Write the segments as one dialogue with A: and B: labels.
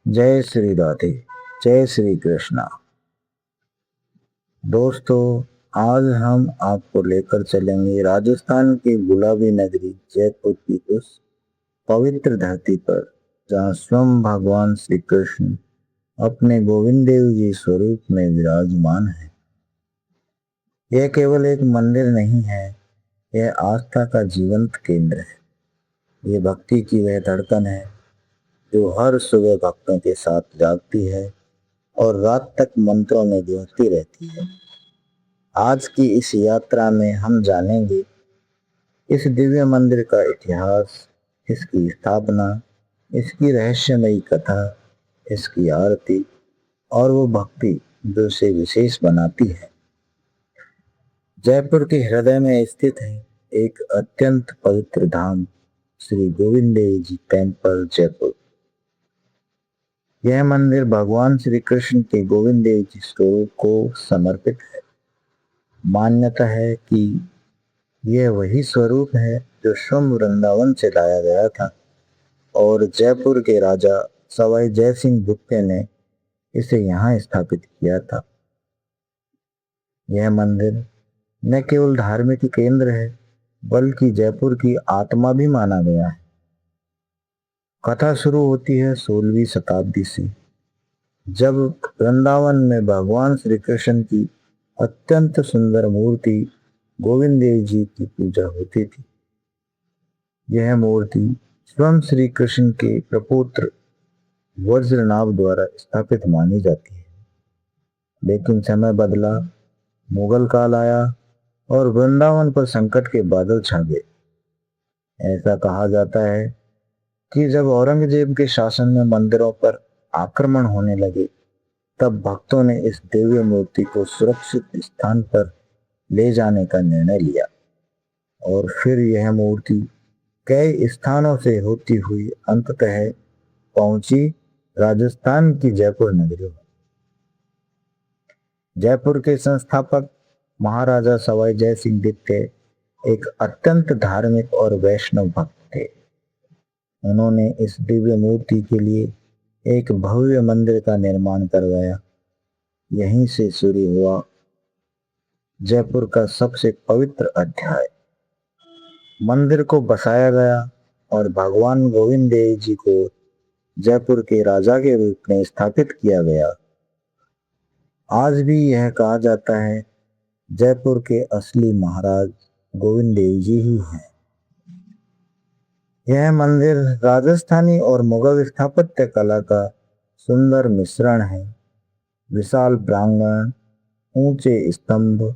A: जय श्री राधे, जय श्री कृष्णा। दोस्तों, आज हम आपको लेकर चलेंगे राजस्थान की गुलाबी नगरी जयपुर की उस पवित्र धरती पर जहाँ स्वयं भगवान श्री कृष्ण अपने गोविंद देव जी स्वरूप में विराजमान है। यह केवल एक मंदिर नहीं है, यह आस्था का जीवंत केंद्र है। ये भक्ति की वह धड़कन है जो हर सुबह भक्तों के साथ जागती है और रात तक मंत्रों में गूंजती रहती है। आज की इस यात्रा में हम जानेंगे इस दिव्य मंदिर का इतिहास, इसकी स्थापना, इसकी रहस्यमयी कथा, इसकी आरती और वो भक्ति जो इसे विशेष बनाती है। जयपुर के हृदय में स्थित है एक अत्यंत पवित्र धाम, श्री गोविंद देव जी टेम्पल जयपुर। यह मंदिर भगवान श्री कृष्ण के गोविंद देव जी स्वरूप को समर्पित है। मान्यता है कि यह वही स्वरूप है जो स्वयं वृंदावन से लाया गया था और जयपुर के राजा सवाई जय सिंह गुप्ते ने इसे यहाँ स्थापित किया था। यह मंदिर न केवल धार्मिक केंद्र है बल्कि जयपुर की आत्मा भी माना गया है। कथा शुरू होती है 16वीं शताब्दी से, जब वृंदावन में भगवान श्री कृष्ण की अत्यंत सुंदर मूर्ति गोविंद देव जी की पूजा होती थी। यह मूर्ति स्वयं श्री कृष्ण के प्रपुत्र वज्रनाभ द्वारा स्थापित मानी जाती है। लेकिन समय बदला, मुगल काल आया और वृंदावन पर संकट के बादल छा गए। ऐसा कहा जाता है कि जब औरंगजेब के शासन में मंदिरों पर आक्रमण होने लगे, तब भक्तों ने इस दिव्य मूर्ति को सुरक्षित स्थान पर ले जाने का निर्णय लिया और फिर यह मूर्ति कई स्थानों से होती हुई अंततः पहुंची राजस्थान की जयपुर नगरी में। जयपुर के संस्थापक महाराजा सवाई जय सिंह द्वितीय एक अत्यंत धार्मिक और वैष्णव भक्त थे। उन्होंने इस दिव्य मूर्ति के लिए एक भव्य मंदिर का निर्माण करवाया। यहीं से शुरू हुआ जयपुर का सबसे पवित्र अध्याय। मंदिर को बसाया गया और भगवान गोविंद देव जी को जयपुर के राजा के रूप में स्थापित किया गया। आज भी यह कहा जाता है जयपुर के असली महाराज गोविंद देव जी ही हैं। यह मंदिर राजस्थानी और मुगल स्थापत्य कला का सुंदर मिश्रण है। विशाल प्रांगण, ऊंचे स्तंभ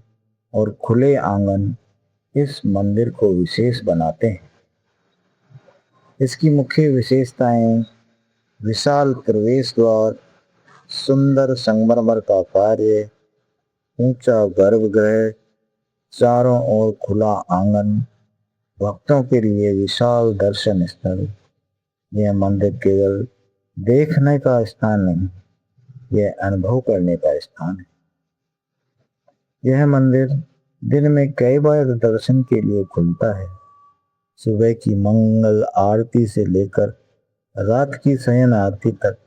A: और खुले आंगन इस मंदिर को विशेष बनाते हैं। इसकी मुख्य विशेषताएं विशाल प्रवेश द्वार, सुंदर संगमरमर का कार्य, ऊंचा गर्भगृह, चारों ओर खुला आंगन, भक्तों के लिए विशाल दर्शन स्थल। यह मंदिर केवल देखने का स्थान नहीं, यह अनुभव करने का स्थान है। यह मंदिर दिन में कई बार दर्शन के लिए खुलता है। सुबह की मंगल आरती से लेकर रात की शयन आरती तक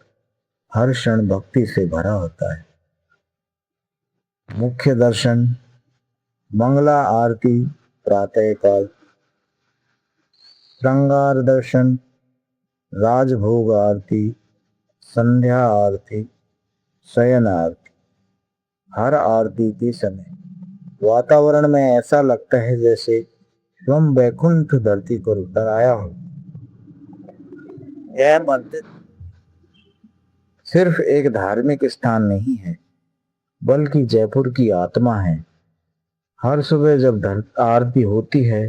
A: हर क्षण भक्ति से भरा होता है। मुख्य दर्शन: मंगला आरती प्रातःकाल, श्रृंगार दर्शन, राजभोग आरती, संध्या आरती, शयन आरती। हर आरती के समय वातावरण में ऐसा लगता है जैसे स्वयं वैकुंठ धरती पर उतर आया हो। यह मंदिर सिर्फ एक धार्मिक स्थान नहीं है बल्कि जयपुर की आत्मा है। हर सुबह जब आरती होती है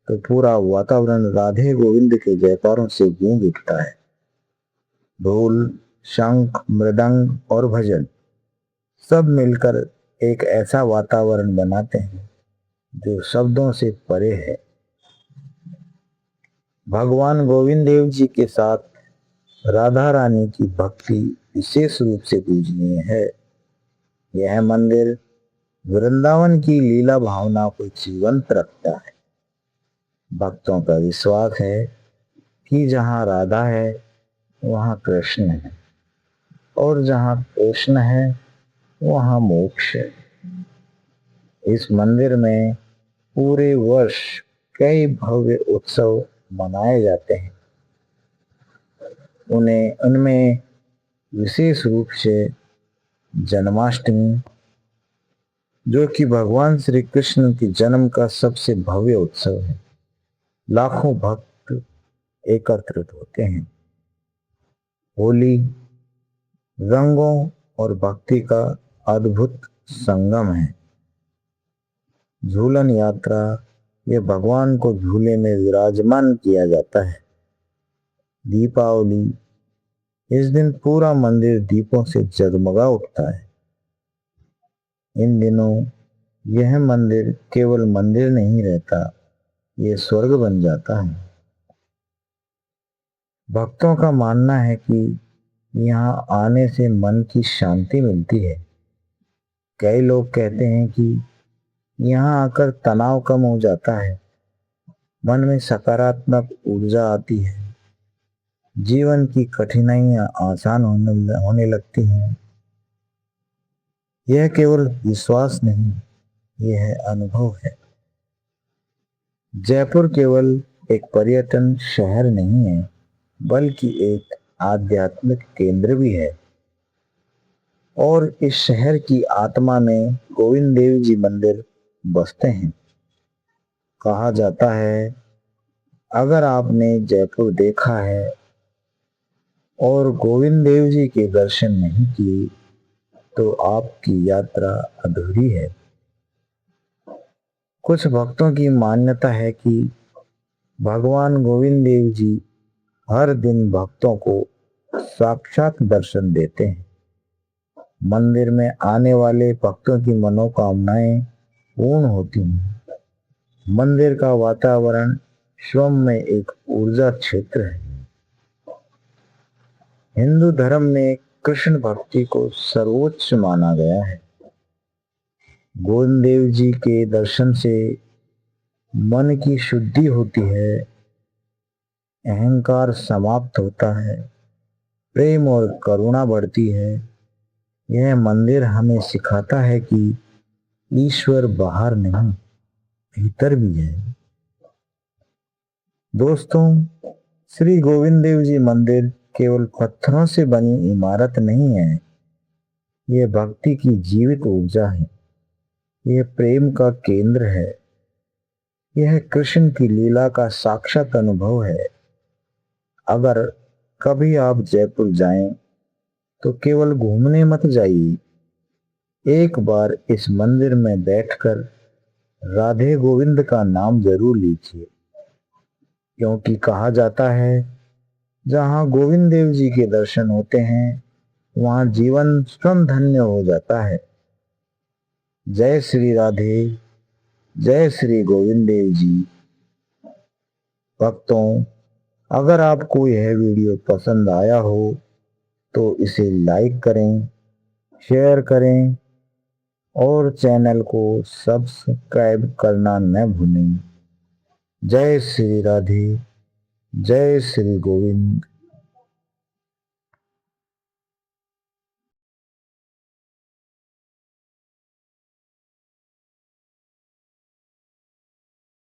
A: तो पूरा वातावरण राधे गोविंद के जयकारों से गूंज उठता है। ढोल, शंख, मृदंग और भजन सब मिलकर एक ऐसा वातावरण बनाते हैं जो शब्दों से परे है। भगवान गोविंद देव जी के साथ राधा रानी की भक्ति विशेष रूप से पूजनीय है। यह मंदिर वृंदावन की लीला भावना को जीवंत रखता है। भक्तों का विश्वास है कि जहाँ राधा है वहाँ कृष्ण है, और जहाँ कृष्ण है वहाँ मोक्ष है। इस मंदिर में पूरे वर्ष कई भव्य उत्सव मनाए जाते हैं। उनमें विशेष रूप से जन्माष्टमी, जो कि भगवान श्री कृष्ण के जन्म का सबसे भव्य उत्सव है, लाखों भक्त एकत्रित होते हैं। होली रंगों और भक्ति का अद्भुत संगम है। झूलन यात्रा, ये भगवान को झूले में विराजमान किया जाता है। दीपावली, इस दिन पूरा मंदिर दीपों से जगमगा उठता है। इन दिनों यह मंदिर केवल मंदिर नहीं रहता, ये स्वर्ग बन जाता है। भक्तों का मानना है कि यहाँ आने से मन की शांति मिलती है। कई लोग कहते हैं कि यहाँ आकर तनाव कम हो जाता है, मन में सकारात्मक ऊर्जा आती है, जीवन की कठिनाइयां आसान होने लगती हैं। यह केवल विश्वास नहीं, यह अनुभव है। जयपुर केवल एक पर्यटन शहर नहीं है, बल्कि एक आध्यात्मिक केंद्र भी है। और इस शहर की आत्मा में गोविंद देव जी मंदिर बसते हैं। कहा जाता है, अगर आपने जयपुर देखा है और गोविंद देव जी के दर्शन नहीं किए तो आपकी यात्रा अधूरी है। कुछ भक्तों की मान्यता है कि भगवान गोविंद देव जी हर दिन भक्तों को साक्षात दर्शन देते हैं। मंदिर में आने वाले भक्तों की मनोकामनाएं पूर्ण होती हैं। मंदिर का वातावरण स्वयं में एक ऊर्जा क्षेत्र है। हिंदू धर्म में कृष्ण भक्ति को सर्वोच्च माना गया है। गोविंद देव जी के दर्शन से मन की शुद्धि होती है, अहंकार समाप्त होता है, प्रेम और करुणा बढ़ती है। यह मंदिर हमें सिखाता है कि ईश्वर बाहर नहीं, भीतर भी है। दोस्तों, श्री गोविंद देव जी मंदिर केवल पत्थरों से बनी इमारत नहीं है, यह भक्ति की जीवित ऊर्जा है। यह प्रेम का केंद्र है। यह कृष्ण की लीला का साक्षात अनुभव है। अगर कभी आप जयपुर जाएं तो केवल घूमने मत जाइए, एक बार इस मंदिर में बैठकर राधे गोविंद का नाम जरूर लीजिए, क्योंकि कहा जाता है, जहाँ गोविंद देव जी के दर्शन होते हैं वहाँ जीवन स्वयं धन्य हो जाता है। जय श्री राधे, जय श्री गोविंद देव जी। भक्तों, अगर आपको यह वीडियो पसंद आया हो तो इसे लाइक करें, शेयर करें और चैनल को सब्सक्राइब करना न भूलें। जय श्री राधे, जय श्री गोविंद।